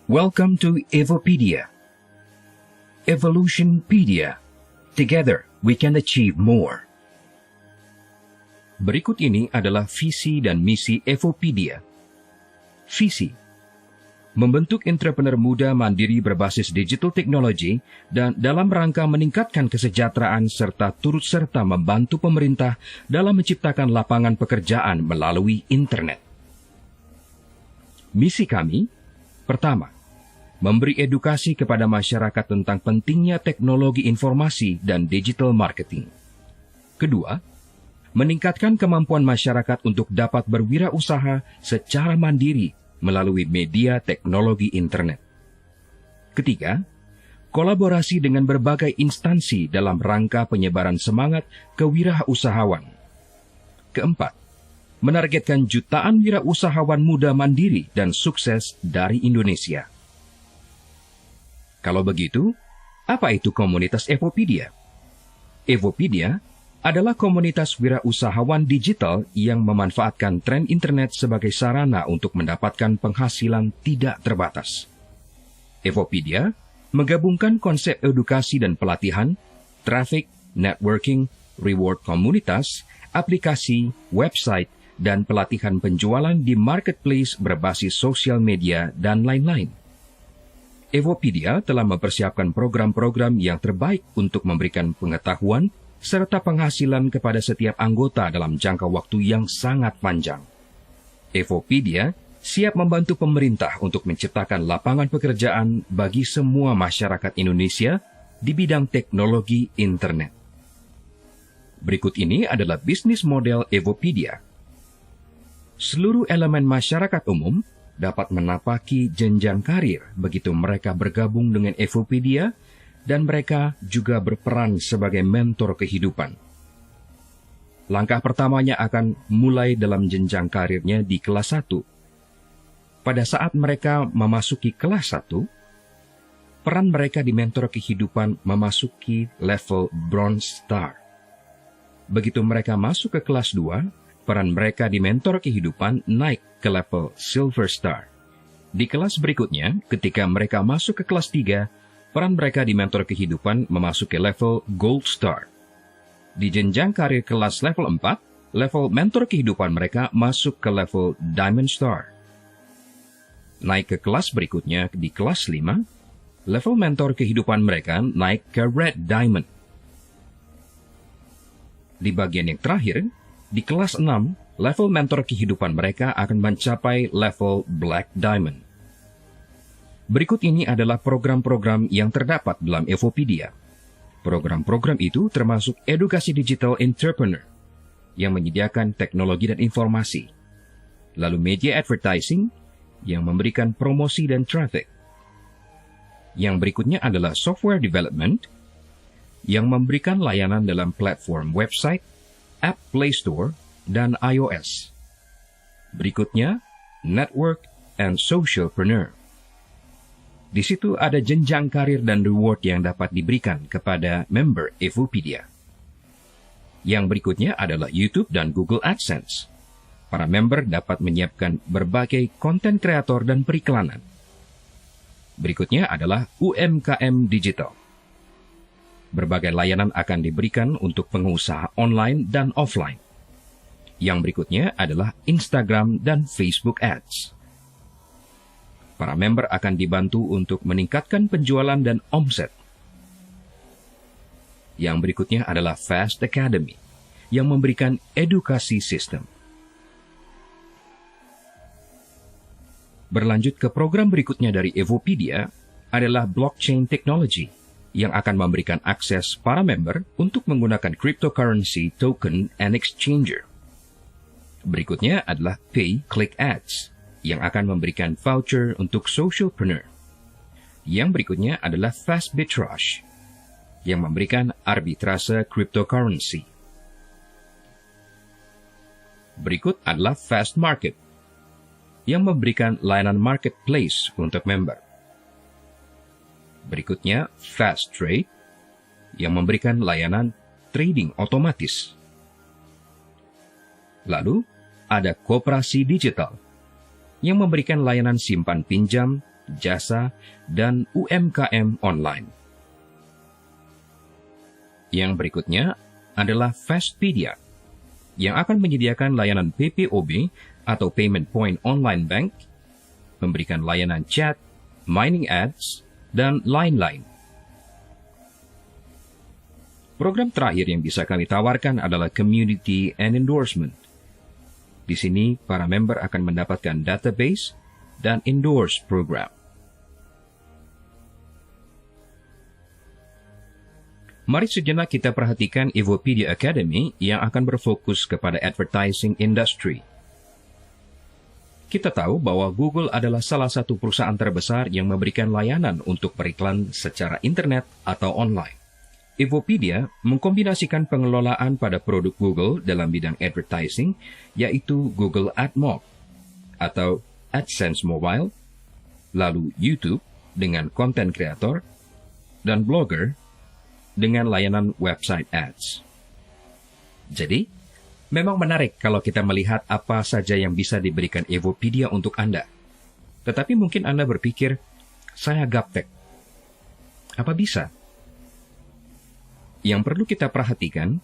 Welcome to Evopedia. Evolutionpedia. Together, we can achieve more. Berikut ini adalah visi dan misi Evopedia. Visi: membentuk entrepreneur muda mandiri berbasis digital technology dan dalam rangka meningkatkan kesejahteraan serta turut serta membantu pemerintah dalam menciptakan lapangan pekerjaan melalui internet. Misi kami: pertama, memberi edukasi kepada masyarakat tentang pentingnya teknologi informasi dan digital marketing. Kedua, meningkatkan kemampuan masyarakat untuk dapat berwirausaha secara mandiri melalui media teknologi internet. Ketiga, kolaborasi dengan berbagai instansi dalam rangka penyebaran semangat kewirausahawan. Keempat, menargetkan jutaan wirausahawan muda mandiri dan sukses dari Indonesia. Kalau begitu, apa itu komunitas Evopedia? Evopedia adalah komunitas wirausahawan digital yang memanfaatkan tren internet sebagai sarana untuk mendapatkan penghasilan tidak terbatas. Evopedia menggabungkan konsep edukasi dan pelatihan, traffic, networking, reward komunitas, aplikasi, website, dan pelatihan penjualan di marketplace berbasis sosial media dan lain-lain. Evopedia telah mempersiapkan program-program yang terbaik untuk memberikan pengetahuan serta penghasilan kepada setiap anggota dalam jangka waktu yang sangat panjang. Evopedia siap membantu pemerintah untuk menciptakan lapangan pekerjaan bagi semua masyarakat Indonesia di bidang teknologi internet. Berikut ini adalah bisnis model Evopedia. Seluruh elemen masyarakat umum dapat menapaki jenjang karir begitu mereka bergabung dengan Evopedia, dan mereka juga berperan sebagai mentor kehidupan. Langkah pertamanya akan mulai dalam jenjang karirnya di kelas 1. Pada saat mereka memasuki kelas 1, peran mereka di mentor kehidupan memasuki level Bronze Star. Begitu mereka masuk ke kelas 2, peran mereka di mentor kehidupan naik ke level Silver Star. Di kelas berikutnya, ketika mereka masuk ke kelas 3, peran mereka di mentor kehidupan memasuki level Gold Star. Di jenjang karir kelas level 4, level mentor kehidupan mereka masuk ke level Diamond Star. Naik ke kelas berikutnya di kelas 5, level mentor kehidupan mereka naik ke Red Diamond. Di bagian yang terakhir, di kelas 6, level mentor kehidupan mereka akan mencapai level Black Diamond. Berikut ini adalah program-program yang terdapat dalam Evopedia. Program-program itu termasuk edukasi digital entrepreneur yang menyediakan teknologi dan informasi, lalu media advertising yang memberikan promosi dan traffic. Yang berikutnya adalah software development yang memberikan layanan dalam platform website, app Play Store, dan iOS. Berikutnya, network and socialpreneur. Di situ ada jenjang karir dan reward yang dapat diberikan kepada member Evopedia. Yang berikutnya adalah YouTube dan Google AdSense. Para member dapat menyiapkan berbagai konten kreator dan periklanan. Berikutnya adalah UMKM Digital. Berbagai layanan akan diberikan untuk pengusaha online dan offline. Yang berikutnya adalah Instagram dan Facebook Ads. Para member akan dibantu untuk meningkatkan penjualan dan omset. Yang berikutnya adalah Fast Academy, yang memberikan edukasi sistem. Berlanjut ke program berikutnya dari Evopedia adalah Blockchain Technology, yang akan memberikan akses para member untuk menggunakan cryptocurrency token and exchanger. Berikutnya adalah Pay Click Ads, yang akan memberikan voucher untuk socialpreneur. Yang berikutnya adalah Fast Bitrage, yang memberikan arbitrase cryptocurrency. Berikut adalah Fast Market, yang memberikan layanan marketplace untuk member. Berikutnya Fast Trade, yang memberikan layanan trading otomatis. Lalu ada Koperasi Digital, yang memberikan layanan simpan pinjam, jasa, dan UMKM online. Yang berikutnya adalah Fastpedia, yang akan menyediakan layanan PPOB atau Payment Point Online Bank, memberikan layanan chat, mining ads, dan lain-lain. Program terakhir yang bisa kami tawarkan adalah Community and Endorsement. Di sini, para member akan mendapatkan database dan endorse program. Mari sejenak kita perhatikan Evopedia Academy yang akan berfokus kepada advertising industry. Kita tahu bahwa Google adalah salah satu perusahaan terbesar yang memberikan layanan untuk beriklan secara internet atau online. Evopedia mengkombinasikan pengelolaan pada produk Google dalam bidang advertising, yaitu Google AdMob atau AdSense Mobile, lalu YouTube dengan content creator, dan blogger dengan layanan website ads. Jadi, memang menarik kalau kita melihat apa saja yang bisa diberikan Evopedia untuk Anda. Tetapi mungkin Anda berpikir, saya gaptek. Apa bisa? Yang perlu kita perhatikan,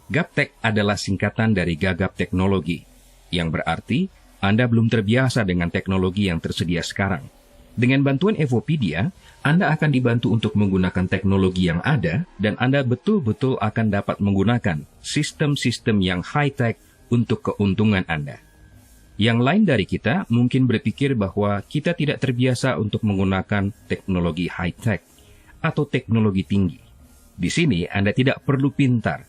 gaptek adalah singkatan dari gagap teknologi, yang berarti Anda belum terbiasa dengan teknologi yang tersedia sekarang. Dengan bantuan Evopedia, Anda akan dibantu untuk menggunakan teknologi yang ada dan Anda betul-betul akan dapat menggunakan sistem-sistem yang high-tech untuk keuntungan Anda. Yang lain dari kita mungkin berpikir bahwa kita tidak terbiasa untuk menggunakan teknologi high-tech atau teknologi tinggi. Di sini Anda tidak perlu pintar.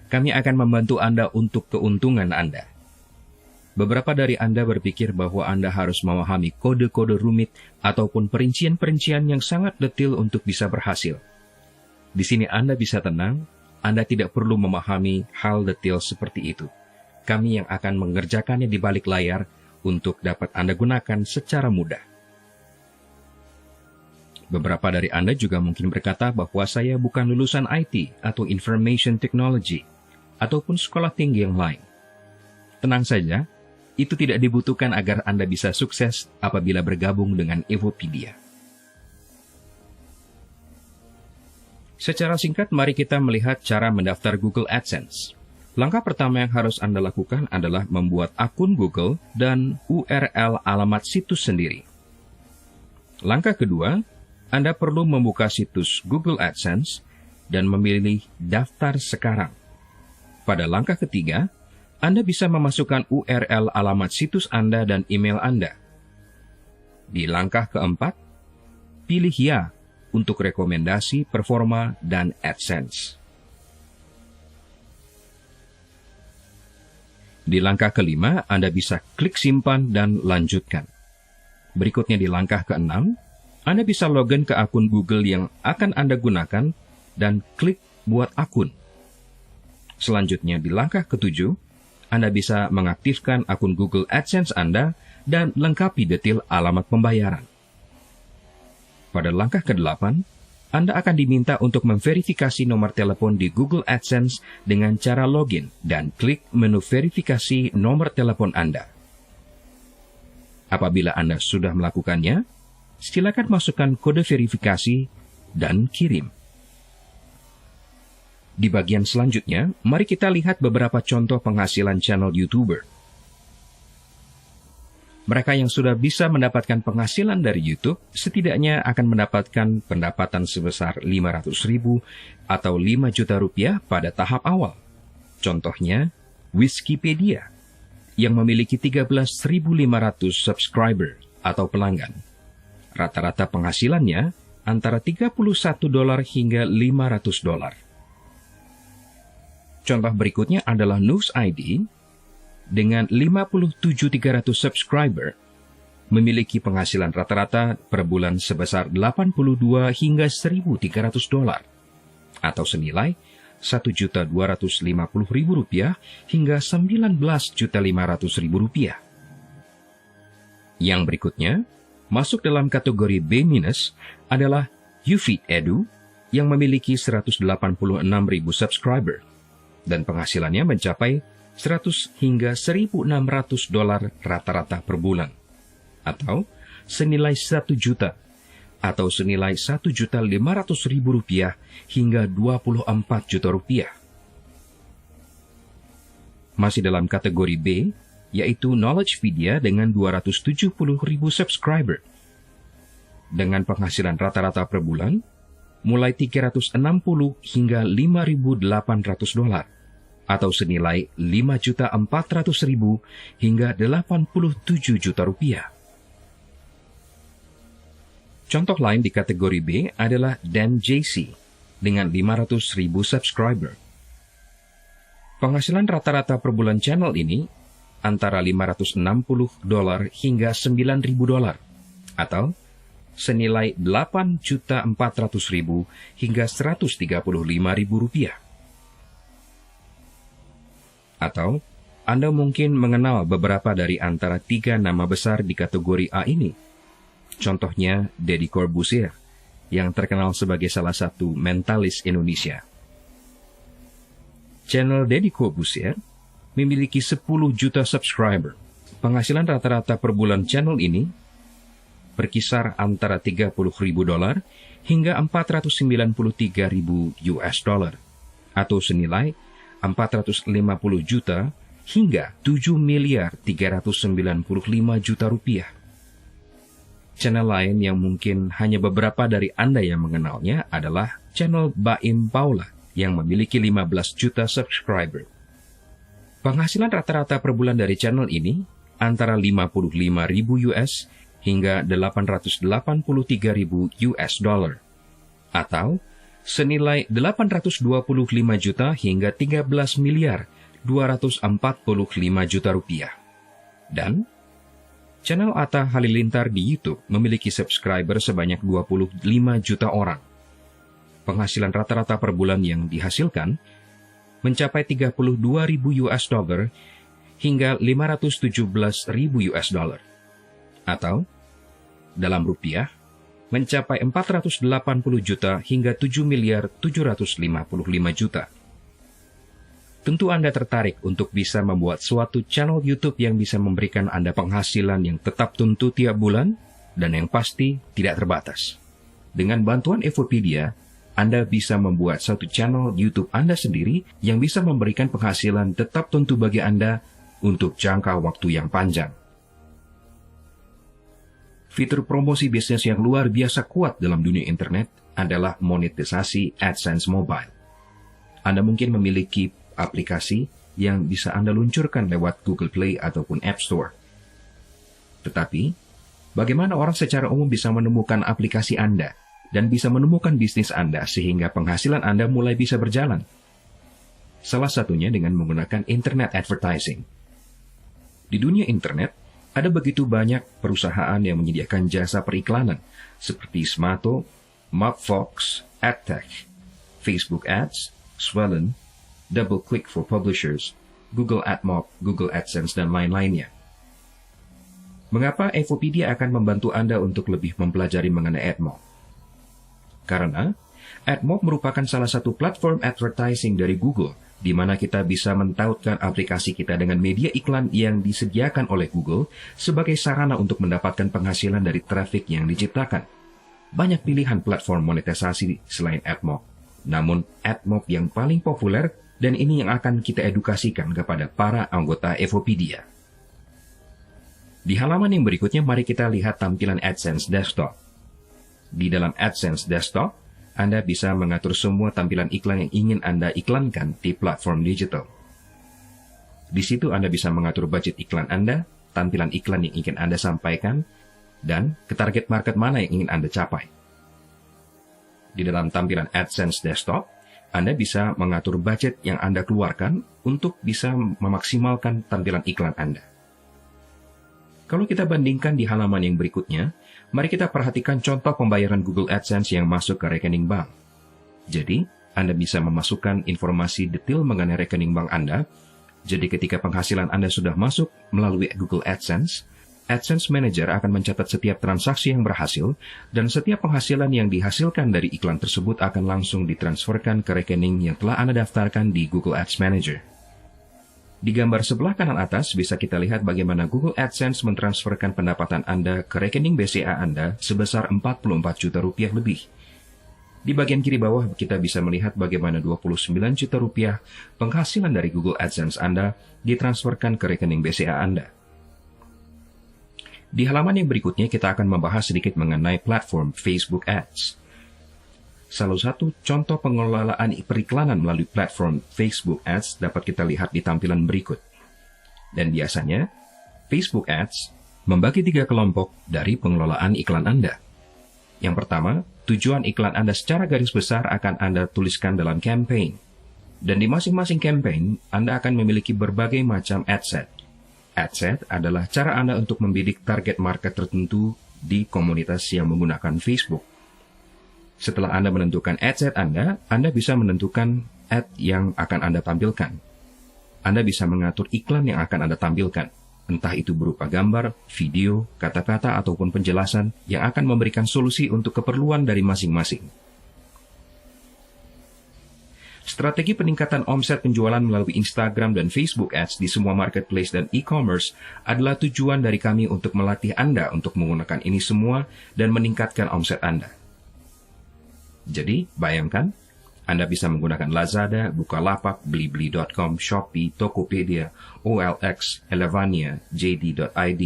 Kami akan membantu Anda untuk keuntungan Anda. Beberapa dari Anda berpikir bahwa Anda harus memahami kode-kode rumit ataupun perincian-perincian yang sangat detail untuk bisa berhasil. Di sini Anda bisa tenang, Anda tidak perlu memahami hal detail seperti itu. Kami yang akan mengerjakannya di balik layar untuk dapat Anda gunakan secara mudah. Beberapa dari Anda juga mungkin berkata bahwa saya bukan lulusan IT atau Information Technology ataupun sekolah tinggi yang lain. Tenang saja, itu tidak dibutuhkan agar Anda bisa sukses apabila bergabung dengan Evopedia. Secara singkat, mari kita melihat cara mendaftar Google AdSense. Langkah pertama yang harus Anda lakukan adalah membuat akun Google dan URL alamat situs sendiri. Langkah kedua, Anda perlu membuka situs Google AdSense dan memilih Daftar Sekarang. Pada langkah ketiga, Anda bisa memasukkan URL alamat situs Anda dan email Anda. Di langkah keempat, pilih Ya untuk rekomendasi, performa, dan AdSense. Di langkah kelima, Anda bisa klik simpan dan lanjutkan. Berikutnya di langkah keenam, Anda bisa login ke akun Google yang akan Anda gunakan dan klik buat akun. Selanjutnya di langkah ketujuh, Anda bisa mengaktifkan akun Google AdSense Anda dan lengkapi detail alamat pembayaran. Pada langkah ke-8, Anda akan diminta untuk memverifikasi nomor telepon di Google AdSense dengan cara login dan klik menu verifikasi nomor telepon Anda. Apabila Anda sudah melakukannya, silakan masukkan kode verifikasi dan kirim. Di bagian selanjutnya, mari kita lihat beberapa contoh penghasilan channel YouTuber. Mereka yang sudah bisa mendapatkan penghasilan dari YouTube setidaknya akan mendapatkan pendapatan sebesar 500.000 atau 5 juta rupiah pada tahap awal. Contohnya, Wikipedia yang memiliki 13.500 subscriber atau pelanggan. Rata-rata penghasilannya antara $31 hingga $500. Contoh berikutnya adalah News ID dengan 57.300 subscriber memiliki penghasilan rata-rata per bulan sebesar $82 hingga $1.300 atau senilai $1.250.000 hingga $19.500.000. Yang berikutnya masuk dalam kategori B- adalah YouFit Edu yang memiliki 186.000 subscriber dan penghasilannya mencapai $100 hingga $1.600 rata-rata per bulan, atau senilai 1 juta atau senilai Rp1.500.000 hingga Rp24 juta. Masih dalam kategori B, yaitu Knowledgepedia dengan 270.000 subscriber. Dengan penghasilan rata-rata per bulan, mulai $360 hingga $5.800 atau senilai Rp5.400.000 hingga Rp87 juta. Contoh lain di kategori B adalah Dan JC dengan 500.000 subscriber. Penghasilan rata-rata per bulan channel ini antara $560 hingga $9.000 atau senilai Rp8.400.000 hingga Rp135.000. Atau Anda mungkin mengenal beberapa dari antara 3 nama besar di kategori A ini. Contohnya Deddy Corbuzier, yang terkenal sebagai salah satu mentalis Indonesia. Channel Deddy Corbuzier memiliki 10 juta subscriber. Penghasilan rata-rata per bulan channel ini berkisar antara $30.000 hingga $493.000 atau senilai $450 juta hingga Rp7.395.000.000. Channel lain yang mungkin hanya beberapa dari Anda yang mengenalnya adalah channel Baim Paula yang memiliki 15 juta subscriber. Penghasilan rata-rata per bulan dari channel ini antara $55.000 hingga $883.000 atau senilai $825 juta hingga Rp13.245.000.000. Dan channel Atta Halilintar di YouTube memiliki subscriber sebanyak 25 juta orang. Penghasilan rata-rata per bulan yang dihasilkan mencapai $32.000 hingga $517.000 atau dalam rupiah mencapai 480 juta hingga $7.755.000.000. Tentu Anda tertarik untuk bisa membuat suatu channel YouTube yang bisa memberikan Anda penghasilan yang tetap tentu tiap bulan dan yang pasti tidak terbatas. Dengan bantuan Evopedia, Anda bisa membuat satu channel YouTube Anda sendiri yang bisa memberikan penghasilan tetap tentu bagi Anda untuk jangka waktu yang panjang. Fitur promosi bisnis yang luar biasa kuat dalam dunia internet adalah monetisasi AdSense Mobile. Anda mungkin memiliki aplikasi yang bisa Anda luncurkan lewat Google Play ataupun App Store. Tetapi, bagaimana orang secara umum bisa menemukan aplikasi Anda dan bisa menemukan bisnis Anda sehingga penghasilan Anda mulai bisa berjalan? Salah satunya dengan menggunakan Internet Advertising. Di dunia internet, ada begitu banyak perusahaan yang menyediakan jasa periklanan seperti Smato, Mapfox, AdTech, Facebook Ads, Swellen, DoubleClick for Publishers, Google AdMob, Google AdSense, dan lain-lainnya. Mengapa Evopedia akan membantu Anda untuk lebih mempelajari mengenai AdMob? Karena AdMob merupakan salah satu platform advertising dari Google, di mana kita bisa mentautkan aplikasi kita dengan media iklan yang disediakan oleh Google sebagai sarana untuk mendapatkan penghasilan dari traffic yang diciptakan. Banyak pilihan platform monetisasi selain AdMob, namun AdMob yang paling populer dan ini yang akan kita edukasikan kepada para anggota Evopedia. Di halaman yang berikutnya, mari kita lihat tampilan AdSense Desktop. Di dalam AdSense Desktop, Anda bisa mengatur semua tampilan iklan yang ingin Anda iklankan di platform digital. Di situ Anda bisa mengatur budget iklan Anda, tampilan iklan yang ingin Anda sampaikan, dan ke target market mana yang ingin Anda capai. Di dalam tampilan AdSense Desktop, Anda bisa mengatur budget yang Anda keluarkan untuk bisa memaksimalkan tampilan iklan Anda. Kalau kita bandingkan di halaman yang berikutnya, mari kita perhatikan contoh pembayaran Google AdSense yang masuk ke rekening bank. Jadi, Anda bisa memasukkan informasi detail mengenai rekening bank Anda. Jadi, ketika penghasilan Anda sudah masuk melalui Google AdSense, AdSense Manager akan mencatat setiap transaksi yang berhasil, dan setiap penghasilan yang dihasilkan dari iklan tersebut akan langsung ditransferkan ke rekening yang telah Anda daftarkan di Google Ads Manager. Di gambar sebelah kanan atas bisa kita lihat bagaimana Google AdSense mentransferkan pendapatan Anda ke rekening BCA Anda sebesar 44 juta rupiah lebih. Di bagian kiri bawah kita bisa melihat bagaimana 29 juta rupiah penghasilan dari Google AdSense Anda ditransferkan ke rekening BCA Anda. Di halaman yang berikutnya kita akan membahas sedikit mengenai platform Facebook Ads. Salah satu contoh pengelolaan periklanan melalui platform Facebook Ads dapat kita lihat di tampilan berikut. Dan biasanya, Facebook Ads membagi 3 kelompok dari pengelolaan iklan Anda. Yang pertama, tujuan iklan Anda secara garis besar akan Anda tuliskan dalam campaign. Dan di masing-masing campaign, Anda akan memiliki berbagai macam ad set. Ad set adalah cara Anda untuk membidik target market tertentu di komunitas yang menggunakan Facebook. Setelah Anda menentukan ad set Anda bisa menentukan ad yang akan Anda tampilkan. Anda bisa mengatur iklan yang akan Anda tampilkan, entah itu berupa gambar, video, kata-kata, ataupun penjelasan yang akan memberikan solusi untuk keperluan dari masing-masing. Strategi peningkatan omset penjualan melalui Instagram dan Facebook Ads di semua marketplace dan e-commerce adalah tujuan dari kami untuk melatih Anda untuk menggunakan ini semua dan meningkatkan omset Anda. Jadi, bayangkan, Anda bisa menggunakan Lazada, Bukalapak, Blibli.com, Shopee, Tokopedia, OLX, Elevania, JD.id,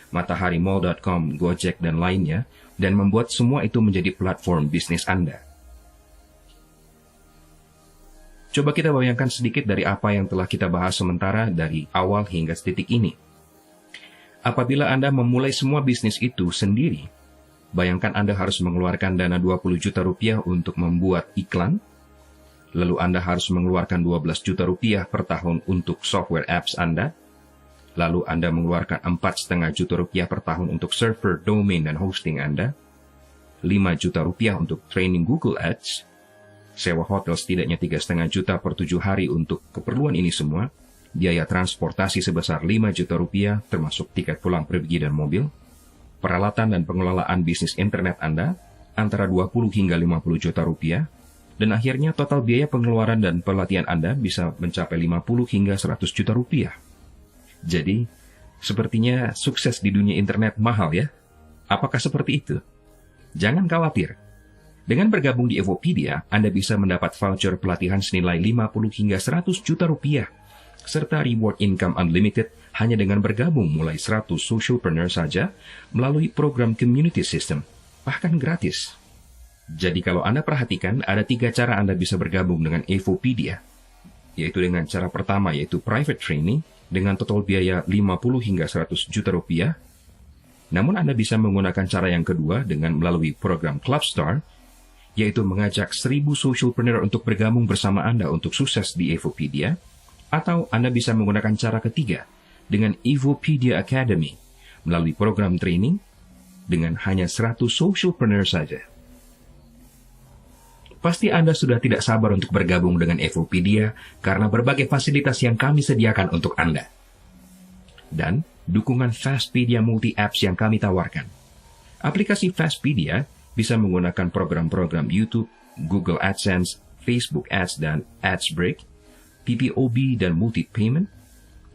MatahariMall.com, Gojek, dan lainnya, dan membuat semua itu menjadi platform bisnis Anda. Coba kita bayangkan sedikit dari apa yang telah kita bahas sementara dari awal hingga titik ini. Apabila Anda memulai semua bisnis itu sendiri, bayangkan Anda harus mengeluarkan dana 20 juta rupiah untuk membuat iklan, lalu Anda harus mengeluarkan 12 juta rupiah per tahun untuk software apps Anda, lalu Anda mengeluarkan 4,5 juta rupiah per tahun untuk server, domain, dan hosting Anda, 5 juta rupiah untuk training Google Ads, sewa hotel setidaknya 3,5 juta per 7 hari untuk keperluan ini semua, biaya transportasi sebesar 5 juta rupiah termasuk tiket pulang pergi dan mobil, peralatan dan pengelolaan bisnis internet Anda antara 20 hingga 50 juta rupiah, dan akhirnya total biaya pengeluaran dan pelatihan Anda bisa mencapai 50 hingga 100 juta rupiah. Jadi, sepertinya sukses di dunia internet mahal ya? Apakah seperti itu? Jangan khawatir. Dengan bergabung di Evopedia, Anda bisa mendapat voucher pelatihan senilai 50 hingga 100 juta rupiah, serta reward income unlimited hanya dengan bergabung mulai 100 socialpreneur saja melalui program community system, bahkan gratis. Jadi kalau Anda perhatikan, ada 3 cara Anda bisa bergabung dengan Evopedia, yaitu dengan cara pertama yaitu private training dengan total biaya 50 hingga 100 juta rupiah. Namun Anda bisa menggunakan cara yang kedua dengan melalui program Clubstar, yaitu mengajak 1000 socialpreneur untuk bergabung bersama Anda untuk sukses di Evopedia, atau Anda bisa menggunakan cara ketiga dengan Evopedia Academy melalui program training dengan hanya 100 socialpreneur saja. Pasti Anda sudah tidak sabar untuk bergabung dengan Evopedia karena berbagai fasilitas yang kami sediakan untuk Anda. Dan dukungan Fastpedia Multi-Apps yang kami tawarkan. Aplikasi Fastpedia bisa menggunakan program-program YouTube, Google AdSense, Facebook Ads, dan AdsBreak, PPOB dan Multi-Payment,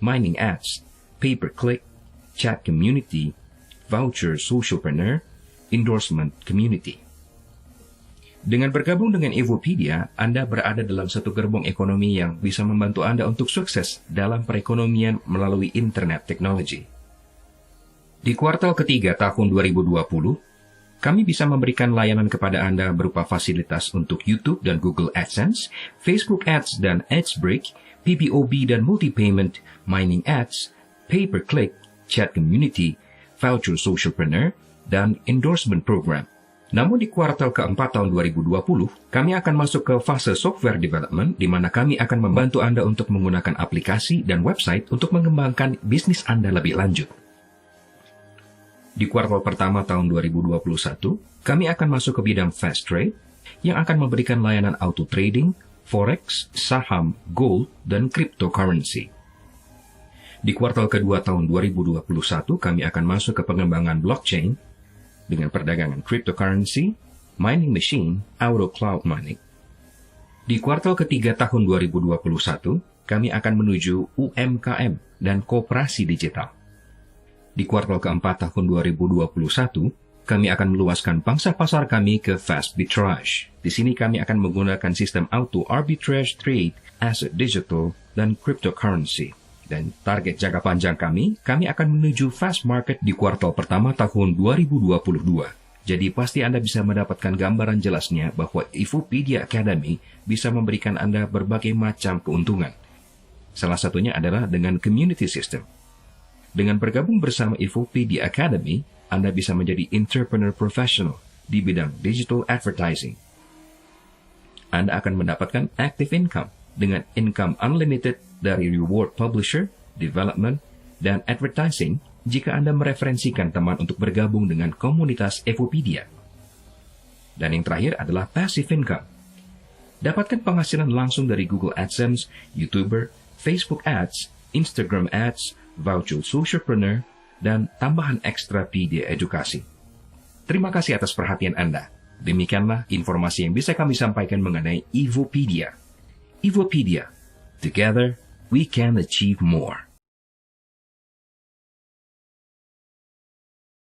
Mining Ads, Pay-Per-Click, Chat Community, Voucher Socialpreneur, Endorsement Community. Dengan bergabung dengan Evopedia, Anda berada dalam satu gerbong ekonomi yang bisa membantu Anda untuk sukses dalam perekonomian melalui internet teknologi. Di kuartal ketiga tahun 2020, kami bisa memberikan layanan kepada Anda berupa fasilitas untuk YouTube dan Google AdSense, Facebook Ads dan AdsBreak, PPOB dan Multi-Payment, Mining Ads, Pay-Per-Click, Chat Community, Voucher Socialpreneur, dan Endorsement Program. Namun di kuartal keempat tahun 2020, kami akan masuk ke fase software development di mana kami akan membantu Anda untuk menggunakan aplikasi dan website untuk mengembangkan bisnis Anda lebih lanjut. Di kuartal pertama tahun 2021, kami akan masuk ke bidang fast trade yang akan memberikan layanan auto trading, forex, saham, gold, dan cryptocurrency. Di kuartal kedua tahun 2021, kami akan masuk ke pengembangan blockchain dengan perdagangan cryptocurrency, mining machine, auto cloud mining. Di kuartal ketiga tahun 2021, kami akan menuju UMKM dan koperasi digital. Di kuartal keempat tahun 2021, kami akan meluaskan pangsa pasar kami ke fast arbitrage. Di sini kami akan menggunakan sistem auto arbitrage trade, asset digital, dan cryptocurrency. Dan target jangka panjang kami akan menuju fast market di kuartal pertama tahun 2022. Jadi pasti Anda bisa mendapatkan gambaran jelasnya bahwa Evopedia Academy bisa memberikan Anda berbagai macam keuntungan. Salah satunya adalah dengan community system. Dengan bergabung bersama Evopedia Academy, Anda bisa menjadi entrepreneur professional di bidang digital advertising. Anda akan mendapatkan active income dengan income unlimited dari reward publisher, development, dan advertising jika Anda mereferensikan teman untuk bergabung dengan komunitas Evopedia. Dan yang terakhir adalah passive income. Dapatkan penghasilan langsung dari Google AdSense, YouTuber, Facebook Ads, Instagram Ads, Virtual Socialpreneur, dan tambahan ekstra media edukasi. Terima kasih atas perhatian Anda. Demikianlah informasi yang bisa kami sampaikan mengenai Evopedia. Evopedia. Together, we can achieve more.